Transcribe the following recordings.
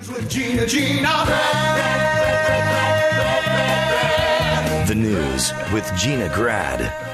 With Gina. The news with Gina Grad.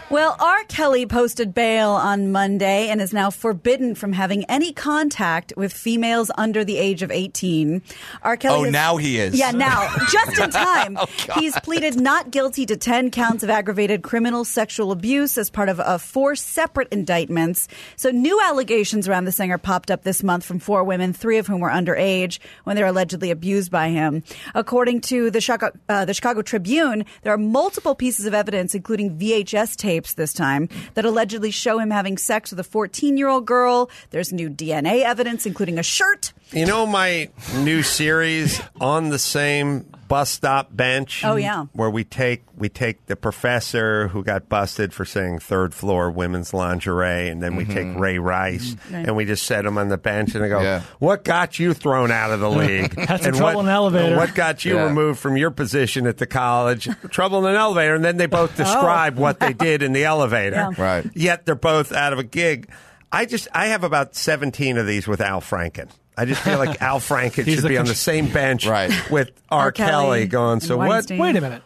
Well, R. Kelly posted bail on Monday and is now forbidden from having any contact with females under the age of 18. R. Kelly now he is. Yeah, now. Just in time. He's pleaded not guilty to 10 counts of aggravated criminal sexual abuse as part of 4 separate indictments. So new allegations around the singer popped up this month from 4 women, 3 of whom were underage when they were allegedly abused by him. According to the Chicago Tribune, there are multiple pieces of evidence, including VHS tapes this time, that allegedly show him having sex with a 14-year-old girl. There's new DNA evidence, including a shirt. You know my new series, On the Same Bus Stop Bench? Oh, yeah. Where we take the professor who got busted for saying third floor women's lingerie, and then we take Ray Rice, and we just set him on the bench, and I go, what got you thrown out of the league? That's and trouble in an elevator. What got you removed from your position at the college? Trouble in an elevator. And then they both describe what they did in the elevator. Yeah. Right. Yet they're both out of a gig. I have about 17 of these with Al Franken. I just feel like Al Franken should be on the same bench with R. Kelly going, so what? Wait a minute.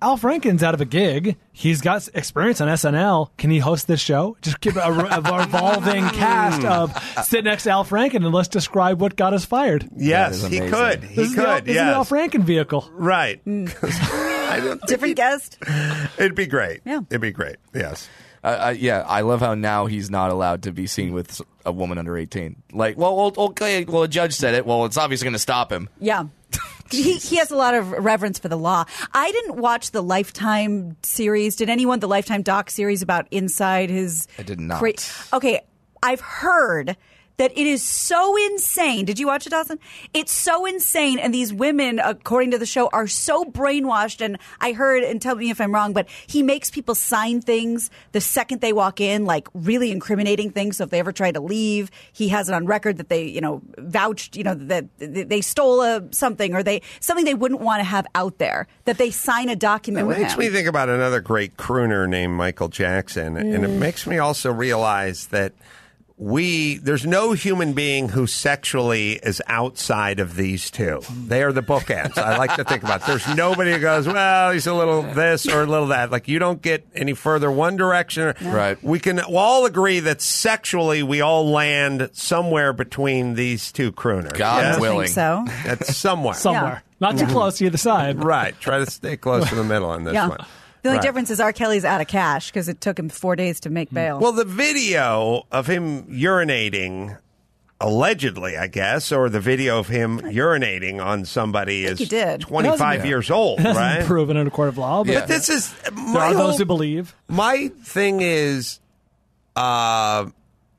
Al Franken's out of a gig. He's got experience on SNL. Can he host this show? Just keep a revolving cast of sit next to Al Franken and let's describe what got us fired. Yes, he could. He could. This is the Al Franken vehicle. Right. Different guest. It'd be great. Yeah. It'd be great. Yes. I love how now he's not allowed to be seen with a woman under 18. Like, okay, a judge said it. Well, it's obviously going to stop him. Yeah. He has a lot of reverence for the law. I didn't watch the Lifetime series. Did anyone? The Lifetime doc series about inside his... I did not. Okay, I've heard that it is so insane. Did you watch it, Dawson? It's so insane, and these women, according to the show, are so brainwashed. And I heard, and tell me if I'm wrong, but he makes people sign things the second they walk in, like really incriminating things. So if they ever try to leave, he has it on record that they, vouched, that they stole something or something they wouldn't want to have out there. That they sign a document with him. It makes me think about another great crooner named Michael Jackson, and it makes me also realize that there's no human being who sexually is outside of these two. They are the bookends. I like to think about it. There's nobody who goes, well, he's a little this or a little that. Like, you don't get any further one direction. No. Right. We can all agree that sexually we all land somewhere between these two crooners. God willing. I think so. That's somewhere. Somewhere. Not too close to either side. Right. Try to stay close to the middle on this one. The only difference is R. Kelly's out of cash because it took him 4 days to make bail. Well, the video of him urinating, allegedly, I guess, or the video of him urinating on somebody is 25 years old, It hasn't right? been proven in a court of law. But But this is... there are those who believe. My thing is...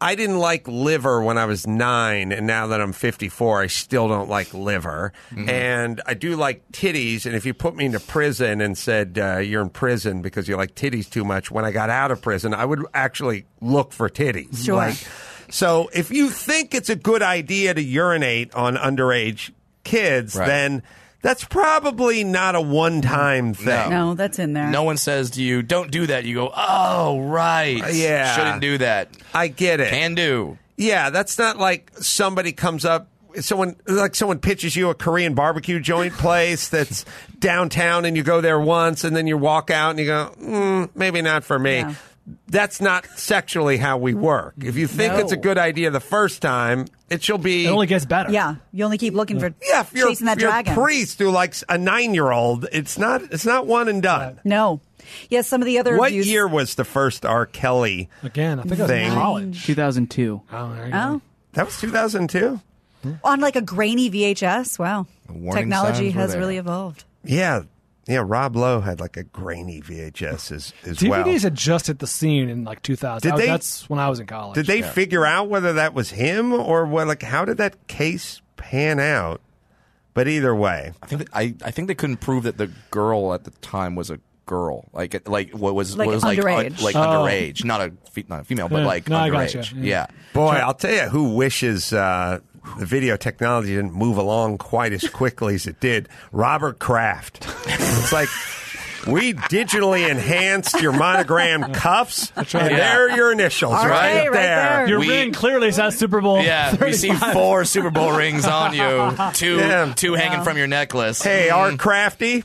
I didn't like liver when I was 9, and now that I'm 54, I still don't like liver. And I do like titties, and if you put me into prison and said, you're in prison because you like titties too much, when I got out of prison, I would actually look for titties. Sure. So if you think it's a good idea to urinate on underage kids, then... that's probably not a one-time thing. No, that's in there. No one says to you, don't do that. You go, oh, right. Yeah. Shouldn't do that. I get it. Can do. Yeah, that's not like somebody comes up, someone pitches you a Korean barbecue joint place that's downtown and you go there once and then you walk out and you go, maybe not for me. Yeah. That's not sexually how we work. If you think it's a good idea the first time, it only gets better. Yeah, you only keep looking for if you're, chasing that dragon. You're a priest who likes a 9-year-old, it's not one and done. No. Yes, some of the other What abuse... year was the first R. Kelly Again, I think I was in college. 2002. Oh, there you go. That was 2002? On like a grainy VHS? Wow. Warning Technology signs were has there. really evolved. Yeah. Yeah, Rob Lowe had like a grainy VHS as well. DVDs had just hit the scene in like 2000. That's when I was in college. Did they figure out whether that was him or what? Like, how did that case pan out? But either way, I think they couldn't prove that the girl at the time was a girl, like what was underage. Underage, not a female, but like No, I underage. gotcha. Yeah. boy, I'll tell you who wishes the video technology didn't move along quite as quickly as it did. Robert Kraft. It's like We digitally enhanced your monogram cuffs, right. and Yeah. there are your initials Okay, right right there. there. Your We- ring clearly says Super Bowl. Yeah, we 35. see 4 Super Bowl rings on you, two Yeah. hanging from your necklace. Hey, Art Crafty,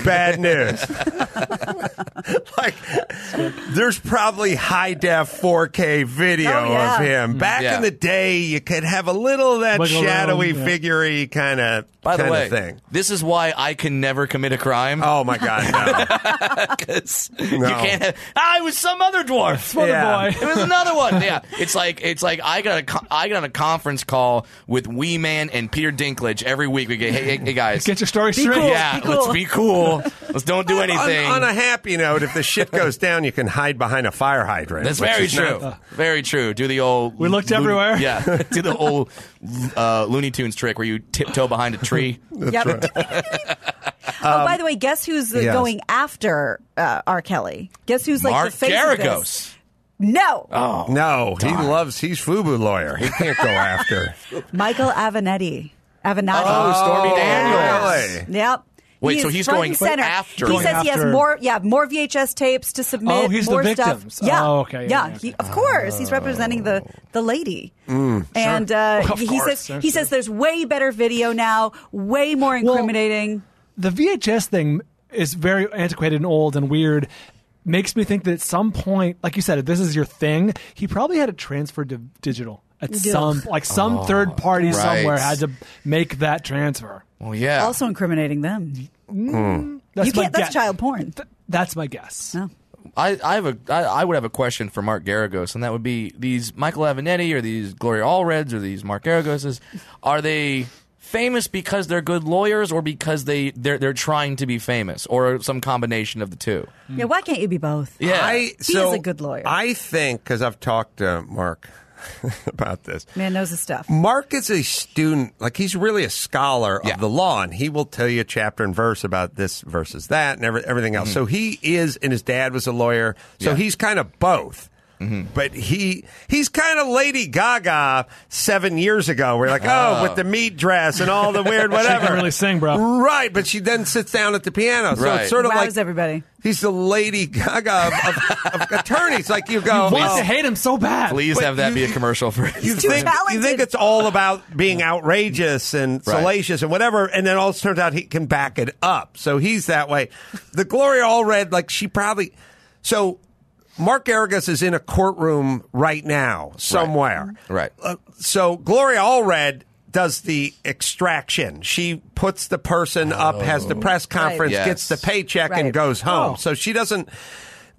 bad news. Like, there's probably high-def 4K video Oh, yeah. of him. Back Yeah. in the day, you could have a little of that Wiggle shadowy, around, yeah. figure-y kind of By the way, thing. this is why I can never commit a crime. Oh, my God, no. 'Cause you can't have. It was some other dwarf. Mother Yeah. boy. It was another one. Yeah, it's like I got a conference call with Wee Man and Peter Dinklage every week. We get hey guys, Get your story Be straight. cool. yeah, Be cool. let's be cool. Let's don't do anything. On a happy note, if the shit goes down, you can hide behind a fire hydrant. That's which very is true. not- Very true. Do the old. We looked everywhere. Yeah. Do the old Looney Tunes trick where you tiptoe behind a tree. Yep. Oh, by the way, guess who's yes. going after R. Kelly? Guess who's like Mark the face of this? Garagos. No, No, he's FUBU lawyer. He can't go after. Michael Avenatti. Oh, Stormy Daniels. Really? Yep. Wait, so is he's front going and center. after. He Going says he has after- more VHS tapes to submit. Oh, he's the more victims. Stuff. Yeah. Oh, okay. Yeah, He, of course, he's representing the lady. And Of he course. says there's way better video now, way more incriminating. The VHS thing is very antiquated and old and weird. Makes me think that at some point, like you said, if this is your thing, he probably had to transfer to digital at some third party right. somewhere had to make that transfer. Well, yeah. Also incriminating them. That's You my can't. That's guess. child porn. That's my guess. No. I would have a question for Mark Garagos, and that would be these Michael Avenatti or these Gloria Allreds or these Mark Garagoses, are they famous because they're good lawyers or because they're trying to be famous or some combination of the two? Yeah. Why can't you be both? Yeah. He is a good lawyer. I think, because I've talked to Mark about this. Man knows his stuff. Mark is a student, like he's really a scholar Yeah. of the law, and he will tell you chapter and verse about this versus that and everything else. So he is, and his dad was a lawyer, so Yeah. he's kind of both. But he's kind of Lady Gaga 7 years ago. We're like, with the meat dress and all the weird She whatever. can really sing, bro. Right, but she then sits down at the piano. So Right. it's sort of Wows like everybody. he's the Lady Gaga of attorneys. Like you go, Want to hate him so bad. Please But have that you- be a commercial for You too think talented. it's all about being outrageous and Right. salacious and whatever, and then all it turns out he can back it up. So he's that way. The Gloria Allred, like she probably so. Mark Garagos is in a courtroom right now somewhere. Right. So Gloria Allred does the extraction. She puts the person up, has the press conference, Right. gets the Yes. paycheck, Right. and goes home. Oh. So she doesn't.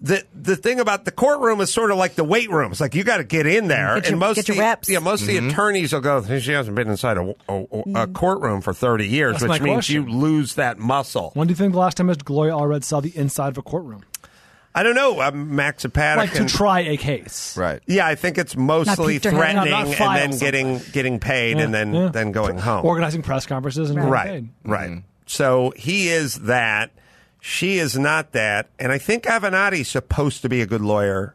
The thing about the courtroom is sort of like the weight room. It's like you got to get in there, Get your- and most get your of the, reps. most of the attorneys will go. She hasn't been inside a courtroom for 30 years, That's which my means you question. lose that muscle. When do you think the last time Mr. Gloria Allred saw the inside of a courtroom? I don't know. Max Apatic. Like to try a case. Right. Yeah, I think it's mostly peek their head. threatening Not and file then something. getting paid and then going home. Organizing press conferences and getting Right, paid. right. So he is that. She is not that. And I think Avenatti's supposed to be a good lawyer,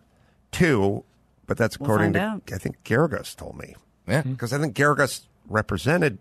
too. But that's according find to, out. I think Garagos told me. Yeah. Because I think Garagos represented.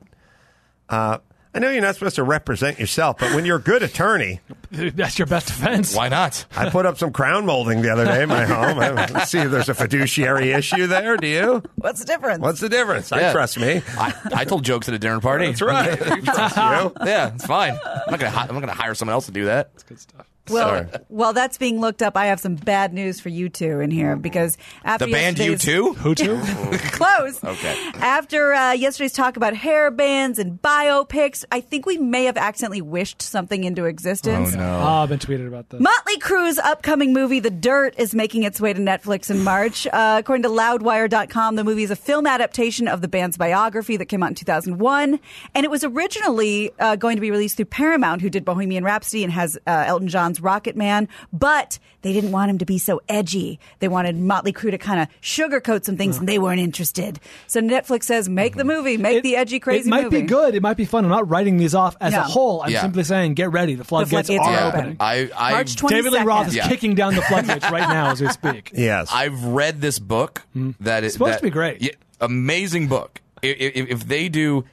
I know you're not supposed to represent yourself, but when you're a good attorney, That's your best defense. Why not? I put up some crown molding the other day in my home. Let's see if there's a fiduciary issue there. Do you? What's the difference? What's the difference? I Yeah. trust me. I told jokes at a dinner party. That's right. I trust you. Yeah, it's fine. I'm not gonna hire someone else to do that. Good stuff. Well, Sorry. while that's being looked up, I have some bad news for you two in here because after The band yesterday's- U2? Who to? Close. Okay. After yesterday's talk about hair bands and biopics, I think we may have accidentally wished something into existence. Oh, no. I've been tweeted about this. Motley Crue's upcoming movie, The Dirt, is making its way to Netflix in March. According to Loudwire.com, the movie is a film adaptation of the band's biography that came out in 2001. And it was originally going to be released through Paramount, who did Bohemian Rhapsody and has Elton John's Rocket Man. But they didn't want him to be so edgy. They wanted Motley Crue to kind of sugarcoat some things, and they weren't interested. So Netflix says, make the movie, make the edgy, crazy It might movie. be good. It might be fun. I'm not writing these off as a Yeah. whole. I'm Yeah. simply saying, get ready. The floodgates floodgates are are opening. open. March 22nd. David Lee Roth is Yeah. kicking down the floodgates right now as we speak. Yes. I've read this book. That is It's supposed to be great. Yeah, amazing book. If they do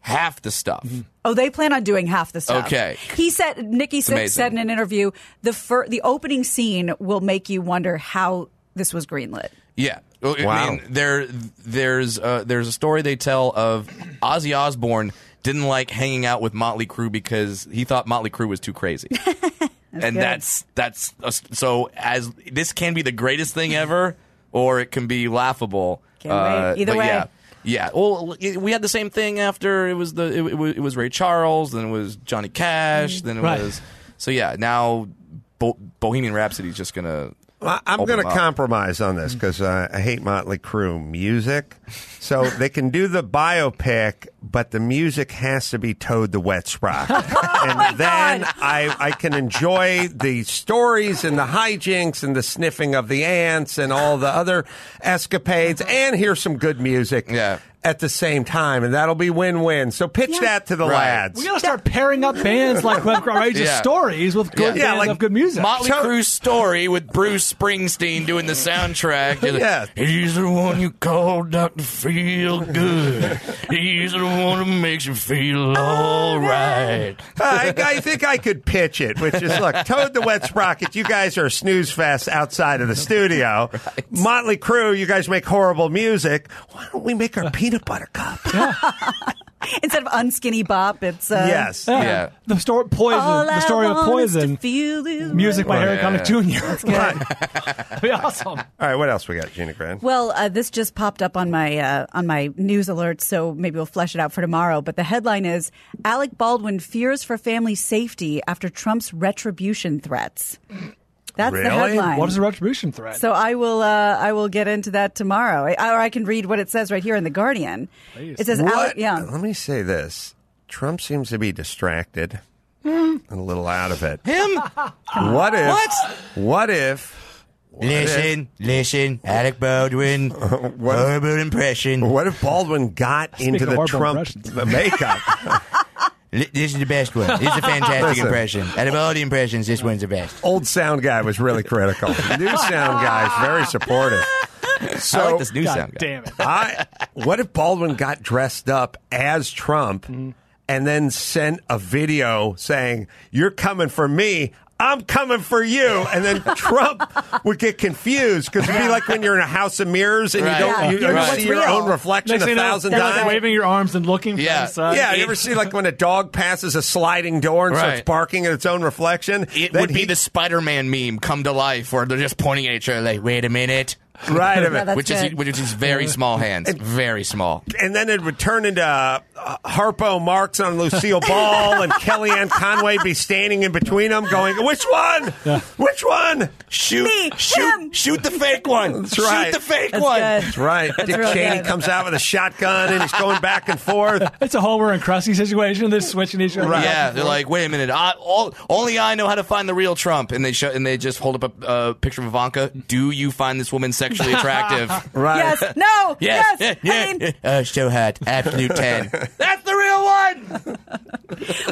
half the stuff. Oh, they plan on doing half the stuff. Okay. He said, Nikki Sixx said in an interview, the opening scene will make you wonder how this was greenlit. Yeah. Wow. I mean, there's a story they tell of Ozzy Osbourne didn't like hanging out with Motley Crue because he thought Motley Crue was too crazy. And that's so as this can be the greatest thing ever, or it can be laughable. Can't wait. Either way. Yeah. Well, we had the same thing after it was it was Ray Charles, then it was Johnny Cash, then it was now Bohemian Rhapsody is just gonna. I'm going to compromise on this because I hate Motley Crue music. So they can do the biopic, but the music has to be Toad the Wet Sprocket. And then I can enjoy the stories and the hijinks and the sniffing of the ants and all the other escapades and hear some good music. Yeah. At the same time, and that'll be win-win. So pitch that to the lads. We gotta start pairing up bands like who have outrageous stories with good bands of good music. Motley Crue's Story with Bruce Springsteen doing the soundtrack. Yeah. He's the one you call Dr. Feel Good. He's the one who makes you feel all right. I think I could pitch it, which is, look, Toad the Wet Sprocket, you guys are a snooze fest outside of the studio. Right. Motley Crue, you guys make horrible music. Why don't we make our peanut butter cup? Instead of Unskinny Bop, it's yes. Yeah. The story Poison. The story of Poison. Music by Harry Connick Jr. That's good. That'd be awesome. All right, what else we got, Gina Grad? Well, this just popped up on my news alert, so maybe we'll flesh it out for tomorrow. But the headline is: Alec Baldwin fears for family safety after Trump's retribution threats. That's really? the headline. What is a retribution threat? So I will get into that tomorrow. Or I can read what it says right here in The Guardian. Please. It says, Let me say this. Trump seems to be distracted and a little out of it. Him? What if... Listen, Alec Baldwin, horrible impression. What if Baldwin got into the Trump makeup? This is the best one. This is a fantastic impression. Out of all the impressions, this one's the best. Old sound guy was really critical. New sound guy is very supportive. So, I like this new sound guy. Damn it. What if Baldwin got dressed up as Trump and then sent a video saying, "You're coming for me, I'm coming for you," and then Trump would get confused because it'd be like when you're in a house of mirrors and you don't see your own reflection 1,000 times. Like waving your arms and looking from the side. Yeah, you ever see like when a dog passes a sliding door and starts barking at its own reflection? It would be the Spider-Man meme come to life where they're just pointing at each other like, wait a minute. Right, which is very small hands, very small, and then it would turn into Harpo Marx on Lucille Ball, and Kellyanne Conway be standing in between them, going, "Which one? Which one? Shoot the fake one. That's right. Shoot the fake one. That's right." Dick Cheney comes out with a shotgun and he's going back and forth. It's a Homer and Krusty situation. They're switching each other. Right. Yeah, they're like, "Wait a minute, only I know how to find the real Trump," and they just hold up a picture of Ivanka. Do you find this woman sexually attractive? Right. Yes. No. Yes. Yeah. So hot. Absolute 10. That's the real one.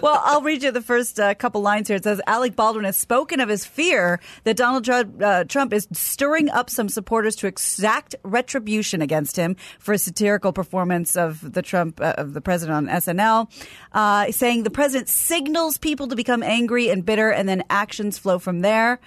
Well, I'll read you the first couple lines here. It says, Alec Baldwin has spoken of his fear that Donald Trump is stirring up some supporters to exact retribution against him for a satirical performance of the president on SNL, saying the president signals people to become angry and bitter, and then actions flow from there.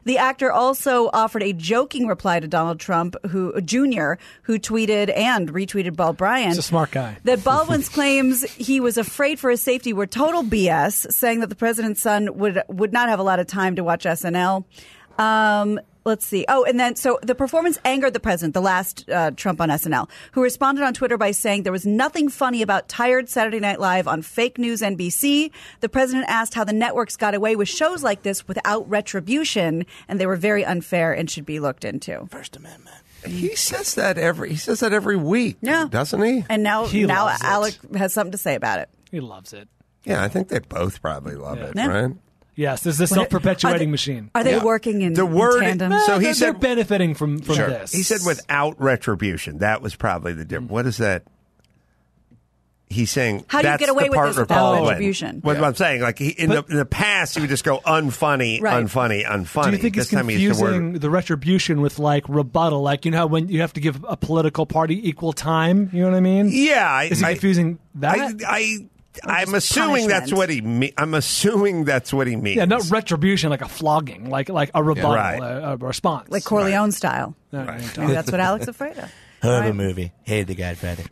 The actor also offered a joking reply to Donald Trump, Jr., who tweeted and retweeted Bob Bryant. He's a smart guy. That Baldwin's claims he was afraid for his safety were total BS, saying that the president's son would not have a lot of time to watch SNL. Let's see. Oh, and then so the performance angered the president, the last Trump on SNL, who responded on Twitter by saying there was nothing funny about tired Saturday Night Live on fake news NBC. The president asked how the networks got away with shows like this without retribution, and they were very unfair and should be looked into. First Amendment. He says that every week, doesn't he? And now Alec has something to say about it. He loves it. Yeah, I think they both probably love it, right? Yes, this is a self-perpetuating machine. Are they working in tandem? So he said they're benefiting from this. He said without retribution. That was probably the difference. What is that? he's saying How do you that's get away the with part this without Paul Wynn. retribution? What I'm saying, like in the past, he would just go unfunny, Right. unfunny. Do you think it's confusing the retribution with like rebuttal? Like, you know, how when you have to give a political party equal time, you know what I mean? Yeah, Is he confusing that? I'm assuming that's what he means. I'm assuming that's what he means. Yeah, not retribution like a flogging, like a rebuttal, Right. a response. Like Corleone style. Right. Maybe that's what Alex is afraid of. Horrible movie. Hated The Godfather.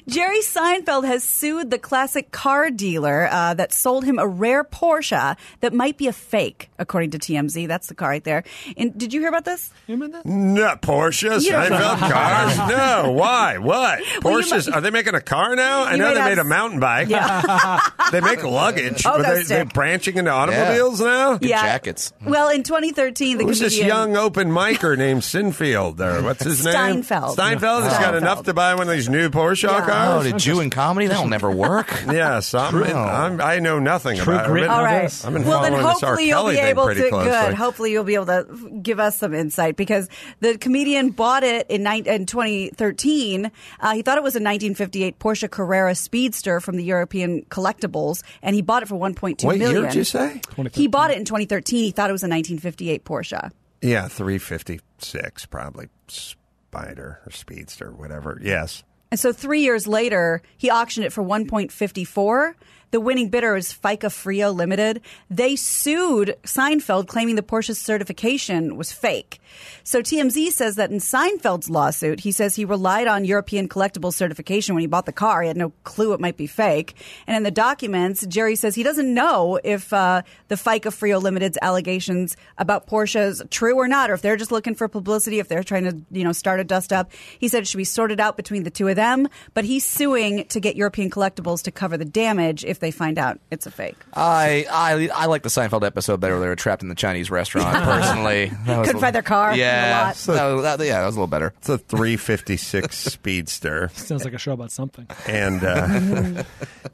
Jerry Seinfeld has sued the classic car dealer that sold him a rare Porsche that might be a fake, according to TMZ. That's the car right there. And did you hear about this? You remember that? No, Porsche, You don't Seinfeld know. cars? No, why? What? Well, you Porsches, might- are they making a car now? I You know might they have made a s- mountain bike. Yeah. They make luggage. Oh, Are that's they sick. branching into automobiles now? Yeah. jackets. Well, in 2013, the Who's comedian... this young open micer named Sinfield? Or what's his name? Steinfeld. Steinfeld has got Steinfeld. enough to buy one of these new Porsche Yeah. Oh, cars? the Jew in comedy? That'll never work. Yeah, something. I know nothing True about grit. it. All right. This. I've been Well, then following this R. hopefully you'll Kelly be thing able pretty to. closely. Good. Hopefully you'll be able to give us some insight because the comedian bought it in 2013. He thought it was a 1958 Porsche Carrera Speedster from the European Collectibles, and he bought it for $1.2 What million. year did you say? He bought it in 2013. He thought it was a 1958 Porsche. Yeah, 356 probably. Spider or Speedster, whatever. Yes. And so 3 years later, he auctioned it for $1.54. The winning bidder is FICA Frio Limited. They sued Seinfeld, claiming the Porsche's certification was fake. So TMZ says that in Seinfeld's lawsuit, he says he relied on European collectible certification when he bought the car. He had no clue it might be fake. And in the documents, Jerry says he doesn't know if the FICA Frio Limited's allegations about Porsche is true or not, or if they're just looking for publicity, if they're trying to, start a dust up. He said it should be sorted out between the two of them, but he's suing to get European collectibles to cover the damage if they find out it's a fake. I like the Seinfeld episode better where they were trapped in the Chinese restaurant, personally. Couldn't find their car in the Yeah. lot. That was a little better. It's a 356 Speedster. Sounds like a show about something. And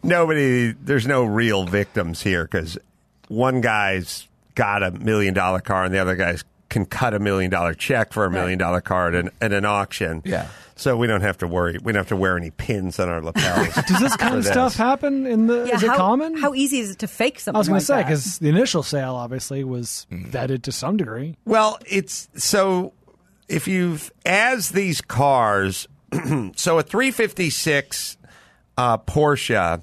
there's no real victims here because one guy's got $1 million car and the other guy's can cut $1 million check for $1 million car at an auction. Yeah. So we don't have to worry. We don't have to wear any pins on our lapels. Does this kind of stuff happen is it common? How easy is it to fake something I was going like to say, that? because the initial sale obviously was vetted to some degree. Well, it's so as these cars, so a 356 Porsche,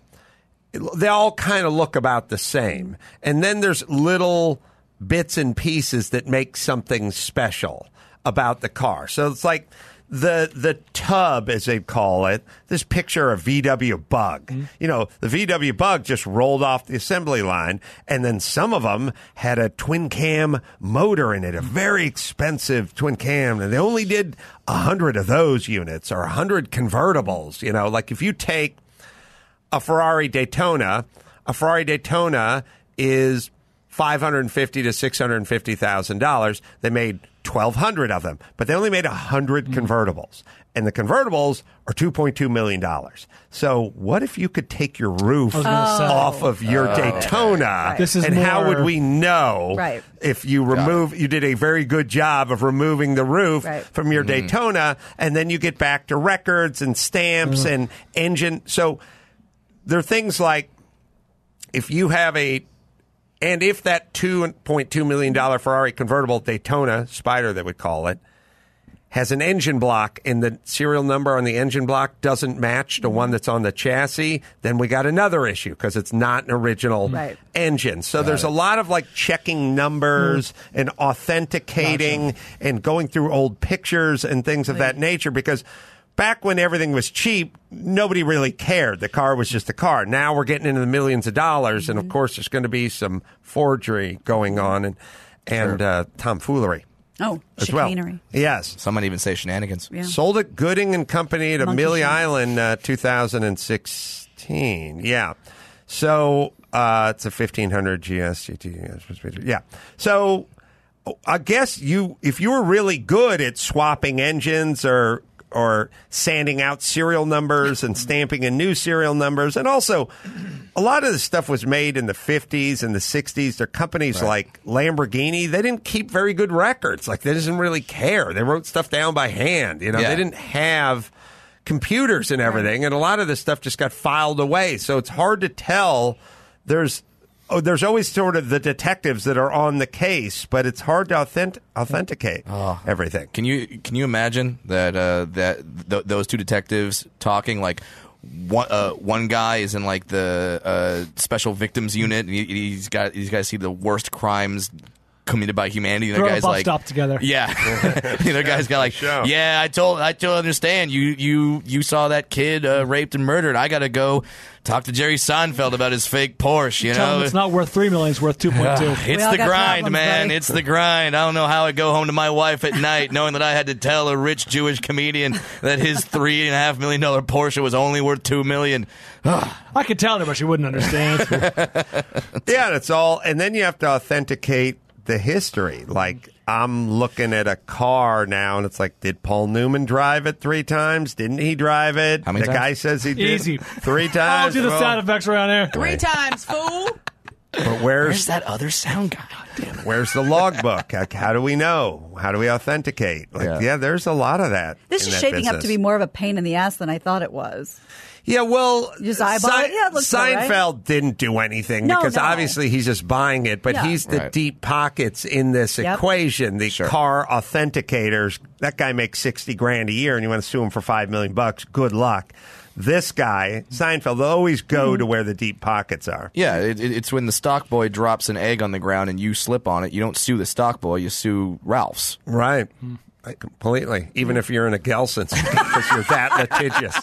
they all kind of look about the same. And then there's little bits and pieces that make something special about the car. So it's like the tub, as they call it, this picture of VW Bug. The VW Bug just rolled off the assembly line, and then some of them had a twin cam motor in it, a very expensive twin cam, and they only did 100 of those units or 100 convertibles. Like if you take a Ferrari Daytona is $550,000 to $650,000. They made 1,200 of them, but they only made 100 convertibles, and the convertibles are $2.2 million. So what if you could take your roof off of your Daytona? Right. This is and how more- would we know if you you did a very good job of removing the roof from your Daytona, and then you get back to records and stamps and engine. So there are things like if you have and if that $2.2 million Ferrari convertible Daytona Spider, they would call it, has an engine block and the serial number on the engine block doesn't match the one that's on the chassis, then we got another issue because it's not an original engine. So there's a lot of checking numbers and authenticating and going through old pictures and things of that nature because back when everything was cheap, nobody really cared. The car was just a car. Now we're getting into the millions of dollars, and of course, there's going to be some forgery going on and tomfoolery. Oh, as chicanery. Well. Yes. Some might even say shenanigans. Yeah. Sold at Gooding and Company at Amelia shit. Island, 2016. Yeah. So it's a 1500 GS. Yeah. So I guess if you were really good at swapping engines or sanding out serial numbers and stamping in new serial numbers. And also, a lot of this stuff was made in the 50s and the 60s. There are companies like Lamborghini. They didn't keep very good records. They didn't really care. They wrote stuff down by hand. They didn't have computers and everything, and a lot of this stuff just got filed away. So it's hard to tell. There's always sort of the detectives that are on the case, but it's hard to authenticate everything. Can you imagine those two detectives talking like? One guy is in like the special victims unit, and he's got to see the worst crimes committed by humanity. The guy's like, stop together. Yeah. The other guy's got like, yeah, I totally understand. You saw that kid raped and murdered. I got to go talk to Jerry Seinfeld about his fake Porsche. You Tell know, him it's not worth $3 million. It's worth 2.2. It's the grind, problems, man. buddy. It's the grind. I don't know how I go home to my wife at night knowing that I had to tell a rich Jewish comedian that his $3.5 million Porsche was only worth $2 million. I could tell her, but she wouldn't understand. Yeah, that's all. And then you have to authenticate the history. Like, I'm looking at a car now, and it's like, did Paul Newman drive it 3 times? Didn't he drive it? How many the times? guy says he did. Easy. 3 I'll times. do the Well, sound effects around here. 3 times, fool. but Where's that other sound guy? Damn it. where's the logbook? Like, how do we know? How do we authenticate? Like, yeah, there's a lot of that. This in is that shaping up to business. be more of a pain in the ass than I thought it was. Yeah, well, Just eyeball it? Yeah, it looks all right. Seinfeld didn't do anything No, because no. obviously he's just buying it, but Yeah. he's the Right. deep pockets in this Yep. equation. The Sure. car authenticators, that guy makes $60,000 a year, and you want to sue him for $5 million. Good luck. This guy, Seinfeld, will always go to where the deep pockets are. Yeah, it's when the stock boy drops an egg on the ground and you slip on it. You don't sue the stock boy. You sue Ralph's. Right. Completely. Even if you're in a Gelson's because you're that litigious.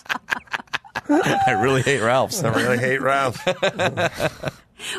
I really hate Ralph's. I really hate Ralph.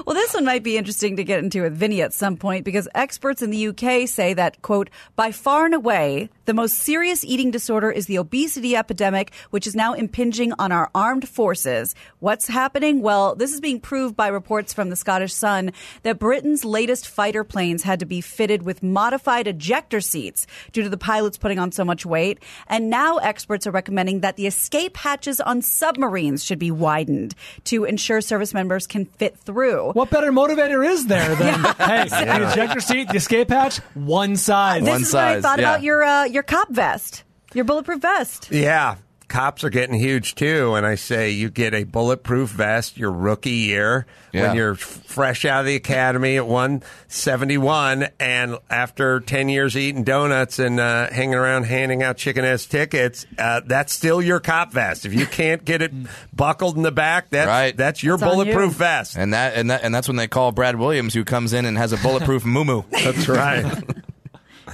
Well, this one might be interesting to get into with Vinny at some point because experts in the UK say that, quote, by far and away, the most serious eating disorder is the obesity epidemic, which is now impinging on our armed forces. What's happening? Well, this is being proved by reports from the Scottish Sun that Britain's latest fighter planes had to be fitted with modified ejector seats due to the pilots putting on so much weight. And now experts are recommending that the escape hatches on submarines should be widened to ensure service members can fit through. What better motivator is there than, hey, the ejector seat, the escape hatch, one size. This One is what I size, thought yeah. about your cop vest, your bulletproof vest. Yeah. Cops are getting huge too, and I say you get a bulletproof vest your rookie year Yeah. when you're fresh out of the academy at 171, and after 10 years of eating donuts and hanging around handing out chicken ass tickets, that's still your cop vest. If you can't get it buckled in the back, that's your That's on bulletproof you. vest. And that's when they call BradWilliams, who comes in and has a bulletproof moo-moo. That's right.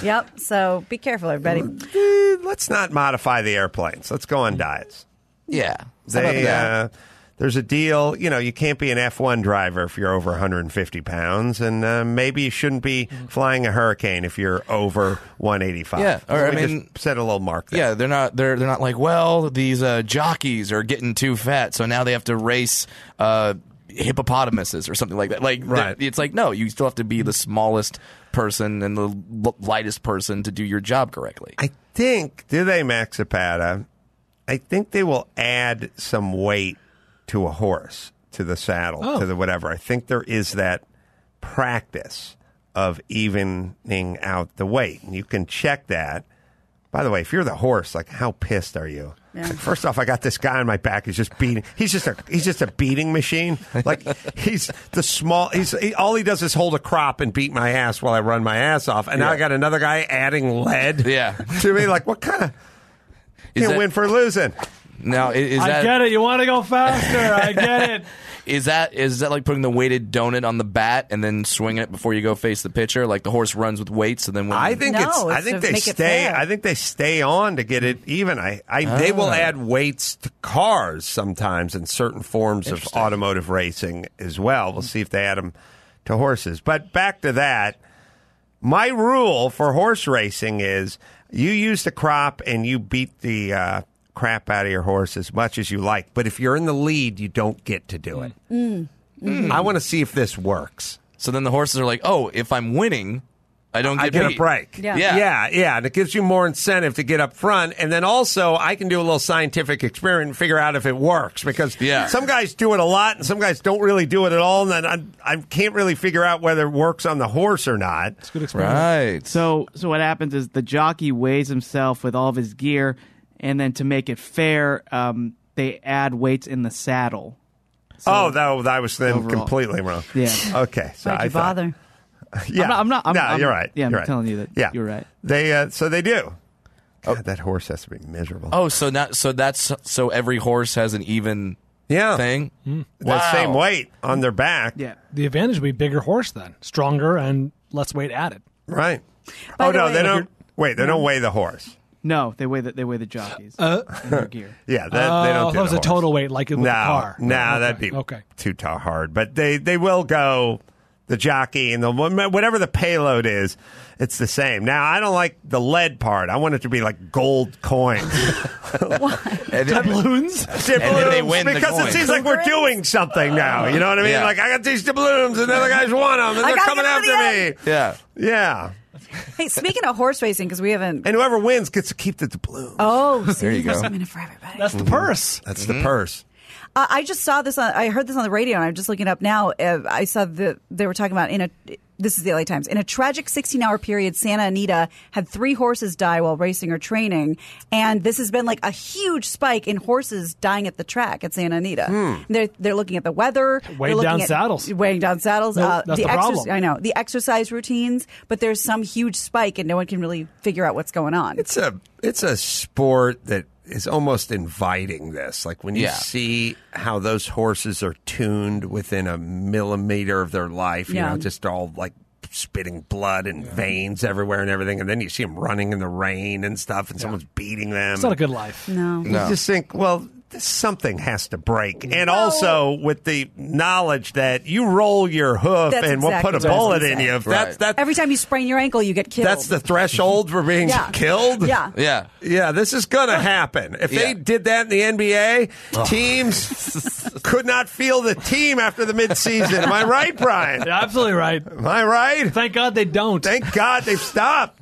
Yep. So be careful, everybody. Let's not modify the airplanes. Let's go on diets. Yeah. How about that? There's a deal. You know, you can't be an F1 driver if you're over 150 pounds, and maybe you shouldn't be flying a Hurricane if you're over 185. Yeah, or, I We mean, just set a little mark there. Yeah, they're not like, well, these jockeys are getting too fat, so now they have to race hippopotamuses or something like that. Like, Right. it's like, no, you still have to be the smallest person and the lightest person to do your job correctly. I think, do they, Maxipata? I think they will add some weight to a horse, to the saddle, to the whatever. I think there is that practice of evening out the weight. And you can check that. By the way, if you're the horse, like, how pissed are you? Like, first off, I got this guy on my back who's just beating. He's just a beating machine. Like, he's the small. All he does is hold a crop and beat my ass while I run my ass off. And now I got another guy adding lead. Yeah. To me, like, what kind of? Is You that- win for losing. Now, is I that get it. You want to go faster. I get it. is that like putting the weighted donut on the bat and then swinging it before you go face the pitcher? Like the horse runs with weights, and then when I think No, I it's think to they make it stay. fair. I think they stay on to get it even. They will add weights to cars sometimes in certain forms of automotive racing as well. We'll see if they add them to horses. But back to that, my rule for horse racing is you use the crop and you beat the crap out of your horse as much as you like. But if you're in the lead, you don't get to do it. I want to see if this works. So then the horses are like, oh, if I'm winning, I don't get I get a beat. break. Yeah. Yeah. And it gives you more incentive to get up front. And then also, I can do a little scientific experiment and figure out if it works. Because some guys do it a lot and some guys don't really do it at all. And then I can't really figure out whether it works on the horse or not. It's a good experiment. Right. So what happens is the jockey weighs himself with all of his gear, and then to make it fair, they add weights in the saddle. So that was then overall. completely wrong. Yeah. Okay. So Why'd you bother? Yeah. I'm not. You're right. Yeah, I'm You're right. telling you that. Yeah. You're right. So they do. God, that horse has to be miserable. Oh, so every horse has an even thing? The Wow. same weight on their back. Yeah. The advantage would be bigger horse then, stronger and less weight added. Right. By the way- they don't. Wait, they don't weigh the horse. No, they weigh the jockeys in their gear. Yeah, they don't. That was a total weight, like with the car. No, Okay. that'd be okay. too hard. But they will go the jockey and whatever the payload is. It's the same. Now I don't like the lead part. I want it to be like gold coins, Doubloons? And then they win the because it coins. seems like we're doing something now. You know what I mean? Yeah. Like I got these doubloons and the other guys want them and I they're gotta coming get after them to me. Yeah. Yeah, Hey, speaking of horse racing, because we haven't. and whoever wins gets to keep the doubloons. Oh, There you go. there's a minute for everybody. That's the purse. That's the purse. I just saw this. I heard this on the radio, and I'm just looking it up now. I saw they were talking about this is the LA Times. In a tragic 16-hour period, Santa Anita had 3 horses die while racing or training, and this has been like a huge spike in horses dying at the track at Santa Anita. They're looking at the weather, Weighing they're down looking at- saddles. weighing down saddles. No, that's the problem. I know the exercise routines, but there's some huge spike, and no one can really figure out what's going on. It's a sport that is almost inviting this. Like when you Yeah. see how those horses are tuned within a millimeter of their life, you Yeah. know, just all like spitting blood and veins everywhere and everything. And then you see them running in the rain and stuff and someone's beating them. It's not a good life. No. You just think, well, something has to break. And also with the knowledge that you roll your hoof That's and we'll exactly put a what I was bullet gonna in say. you. Right. That's Every time you sprain your ankle, you get killed. that's the threshold for being Yeah. killed. Yeah. Yeah. Yeah, this is going to happen. If they Yeah. did that in the NBA, teams could not feel the team after the midseason. Am I right, Brian? You're absolutely right. Am I right? Thank God they don't. Thank God they've stopped.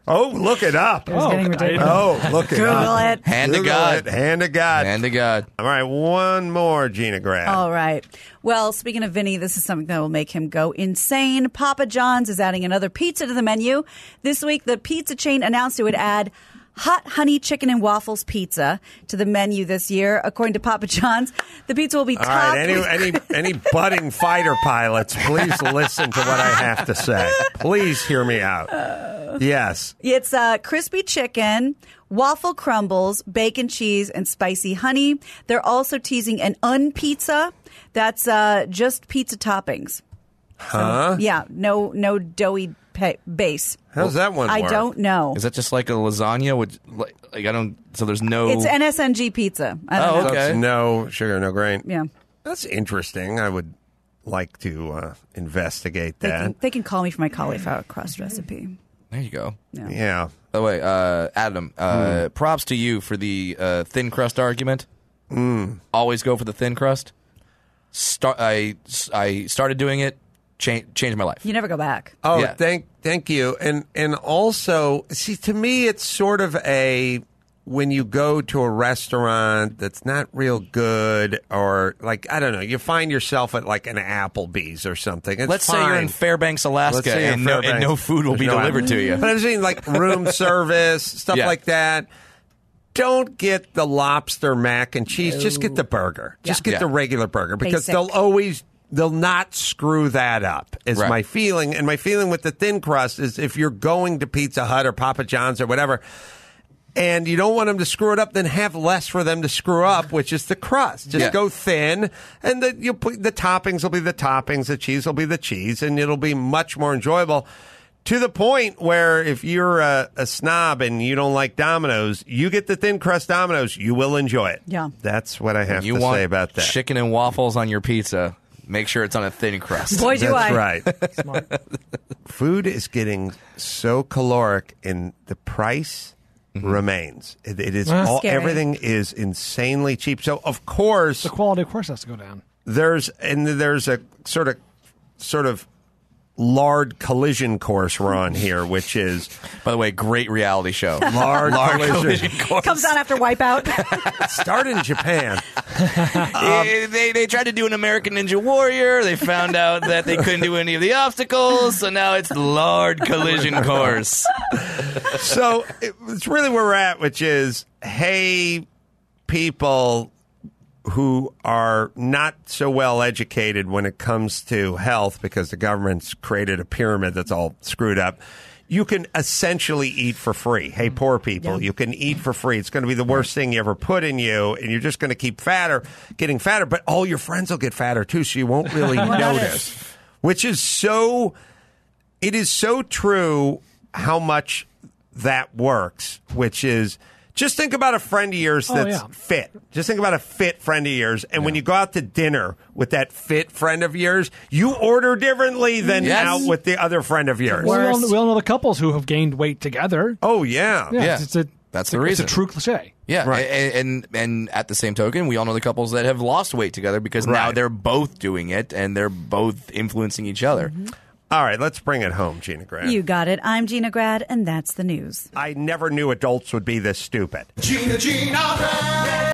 Oh, look it up. It's getting ridiculous. Oh, look it Google up. it. Hand to Google God. it. Hand to God. Hand to God. All right, one more, Gina Grad. All right. Well, speaking of Vinny, this is something that will make him go insane. Papa John's is adding another pizza to the menu. This week, the pizza chain announced it would add hot honey chicken and waffles pizza to the menu this year. According to Papa John's, the pizza will be All topped right, with any budding fighter pilots, please listen to what I have to say. Please hear me out. Yes. It's crispy chicken, waffle crumbles, bacon cheese, and spicy honey. They're also teasing an un-pizza. That's just pizza toppings. Huh? Yeah, no doughy base. How's that one I work? don't know. Is that just like a lasagna? Like I don't. So there's no. It's NSNG pizza. I don't Oh, know. So okay. it's no sugar, no grain. Yeah. That's interesting. I would like to investigate They that. can, they can call me for my cauliflower crust recipe. There you go. Yeah. By the way, Adam, props to you for the thin crust argument. Always go for the thin crust. I started doing it. Changed my life. You never go back. Oh, Yeah. thank you. And also, see, to me, it's sort of when you go to a restaurant that's not real good, or like I don't know, you find yourself at like an Applebee's or something. It's Let's say you're in fine. Fairbanks, Let's Alaska, say you're in and no Fairbanks. food will be There's no delivered to you. But I'm saying like room service, stuff Yeah. like that. Don't get the lobster mac and cheese. Just get the burger. Just get Yeah. the regular burger because Basic. they'll not screw that up, is Right. my feeling. And my feeling with the thin crust is if you're going to Pizza Hut or Papa John's or whatever, and you don't want them to screw it up, then have less for them to screw up, which is the crust. Just Yeah. go thin, and the toppings will be the toppings, the cheese will be the cheese, and it'll be much more enjoyable. To the point where if you're a snob and you don't like Domino's, you get the thin crust Domino's, you will enjoy it. Yeah. That's what I have You to want say about that. chicken and waffles on your pizza. Make sure it's on a thin crust. Boy, do That's I. right. Food is getting so caloric, and the price remains. It is Scary. everything is insanely cheap. So of course The quality, of course, has to go down. there's a sort of lard collision course we're on here, which is By the way, great reality show. lard collision. course. Comes on after Wipeout. Start in Japan. They tried to do an American Ninja Warrior. They found out that they couldn't do any of the obstacles, so now it's the Lard Collision Course. So it's really where we're at, which is, hey, people who are not so well educated when it comes to health because the government's created a pyramid that's all screwed up. You can essentially eat for free. Hey, poor people, you can eat for free. It's going to be the worst thing you ever put in you, and you're just going to keep getting fatter, but all your friends will get fatter too, so you won't really notice. Which is it is so true how much that works, which is, just think about a friend of yours that's fit. Just think about a fit friend of yours. And when you go out to dinner with that fit friend of yours, you order differently than out with the other friend of yours. Well, we all know the couples who have gained weight together. Oh, yeah. That's the reason. It's a true cliche. Yeah, right. And at the same token, we all know the couples that have lost weight together because now they're both doing it and they're both influencing each other. Mm-hmm. All right, let's bring it home, GinaGrad. You got it. I'm GinaGrad, and that's the news. I never knew adults would be this stupid. Gina.